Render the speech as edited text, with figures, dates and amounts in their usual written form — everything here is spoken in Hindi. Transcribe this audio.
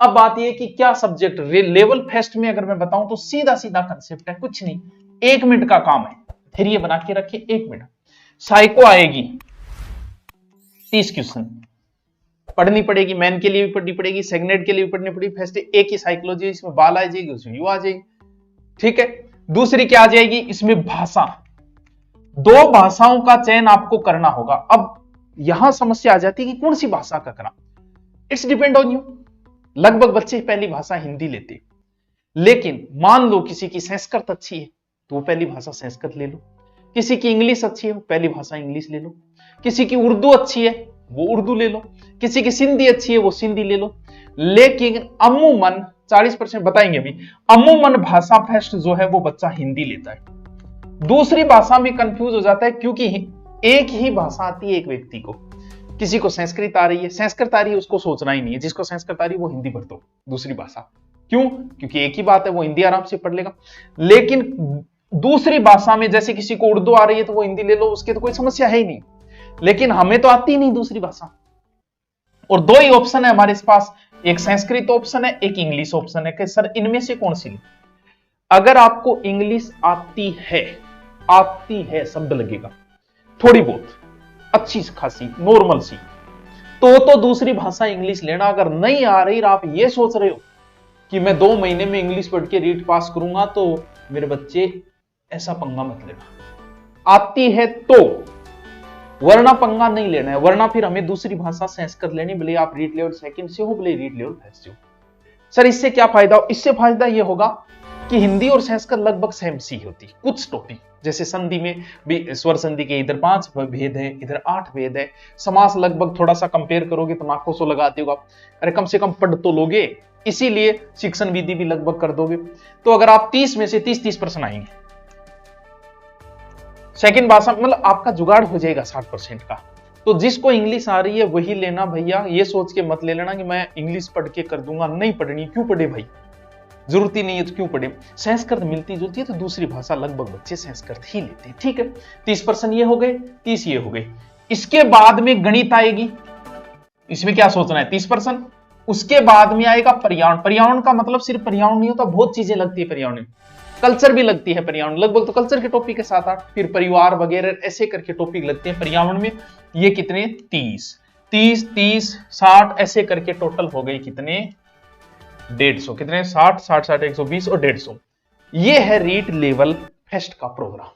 अब बात यह कि क्या सब्जेक्ट लेवल फेस्ट में अगर मैं बताऊं तो सीधा सीधा कंसेप्ट है, कुछ नहीं, 1 मिनट का काम है। फिर ये बना के रखिए 1 मिनट। साइको आएगी 30 क्वेश्चन पढ़नी पड़ेगी, मैन के लिए भी पढ़नी पड़ेगी, सेगनेट के लिए भी पढ़नी पड़ेगी। फेस्ट एक ही साइकोलॉजी, इसमें बाल आ जाएगी, उसमें यू आ जाएगी, ठीक है। दूसरी क्या आ जाएगी, इसमें भाषा, 2 भाषाओं का चयन आपको करना होगा। अब यहां समस्या आ जाती है कि कौन सी भाषा का करा, इट्स डिपेंड ऑन यू। लगभग बच्चे पहली भाषा हिंदी लेते, लेकिन मान लो किसी की संस्कृत अच्छी है तो वो पहली भाषा संस्कृत ले लो, किसी की इंग्लिश अच्छी है वो पहली भाषा इंग्लिश ले लो, किसी की उर्दू अच्छी है वो उर्दू ले लो, किसी की सिंधी अच्छी है वो सिंधी ले लो। लेकिन अमूमन 40% बताएंगे अभी, अमूमन भाषा फेस्ट जो है वो बच्चा हिंदी लेता है, दूसरी भाषा में कंफ्यूज हो जाता है, क्योंकि एक ही भाषा आती है एक व्यक्ति को। किसी को संस्कृत आ रही है, संस्कृत आ रही है, उसको सोचना ही नहीं है, जिसको संस्कृत आ रही है वो हिंदी पढ़ दो दूसरी भाषा। क्यों? क्योंकि एक ही बात है, वो हिंदी आराम से पढ़ लेगा। लेकिन दूसरी भाषा में जैसे किसी को उर्दू आ रही है तो वो हिंदी ले लो, उसकी तो कोई समस्या है ही नहीं। लेकिन हमें तो आती ही नहीं दूसरी भाषा, और 2 ही ऑप्शन है हमारे पास, एक संस्कृत ऑप्शन है, एक इंग्लिश ऑप्शन है कि सर इनमें से कौन सी। अगर आपको इंग्लिश आती है शब्द लगेगा थोड़ी बहुत अच्छी खासी नॉर्मल सी, तो दूसरी भाषा इंग्लिश लेना। अगर नहीं आ रही, आप ये सोच रहे हो कि मैं 2 महीने में इंग्लिश पढ़ के रीट पास करूंगा, तो मेरे बच्चे ऐसा पंगा मत लेना। आती है तो, वरना पंगा नहीं लेना है, वरना फिर हमें दूसरी भाषा संस्कृत लेनी, भले आप रीट लेवल सेकंड से हो, भले रीट लेवल फर्स्ट से हो। सर इससे क्या फायदा हो? इससे फायदा यह होगा कि हिंदी और संस्कृत लगभग सेम सी होती, कुछ टॉपिक जैसे संधि में भी, स्वर संधि के इधर 5 भेद है, इधर 8 भेद है। समास लगभग थोड़ा सा कंपेयर करोगे तो नाकों से लगाते होगा, अरे कम से कम पढ़ तो लोगे, इसीलिए शिक्षण विधि भी लगभग कर दोगे। तो अगर आप 30 में से 30% आएंगे, सेकंड भाषा मतलब आपका जुगाड़ हो जाएगा 60% का। तो जिसको इंग्लिश आ रही है वही लेना भैया, ये सोच के मत ले लेना कि मैं इंग्लिश पढ़ के कर दूंगा, नहीं पढ़नी। क्यों पढ़े भाई, जरूरत ही नहीं है तो क्यों पढ़े। संस्कृत मिलती जुलती है तो दूसरी भाषा लगभग बच्चे संस्कृत ही लेते हैं, ठीक है। 30% ये हो गए, 30 ये हो गए। इसके बाद में गणित आएगी, इसमें क्या सोचना है 30%। उसके बाद में आएगा पर्यावरण। पर्यावरण का मतलब सिर्फ पर्यावरण नहीं होता, बहुत चीजें लगती है पर्यावरण में, कल्चर भी लगती है पर्यावरण, लगभग तो कल्चर के टॉपिक है 7-8, फिर परिवार वगैरह ऐसे करके टॉपिक लगते हैं पर्यावरण में। ये कितने 30 60 ऐसे करके टोटल हो गए कितने 150, कितने 60 60 60 120 और 150। ये है रीट लेवल फेस्ट का प्रोग्राम।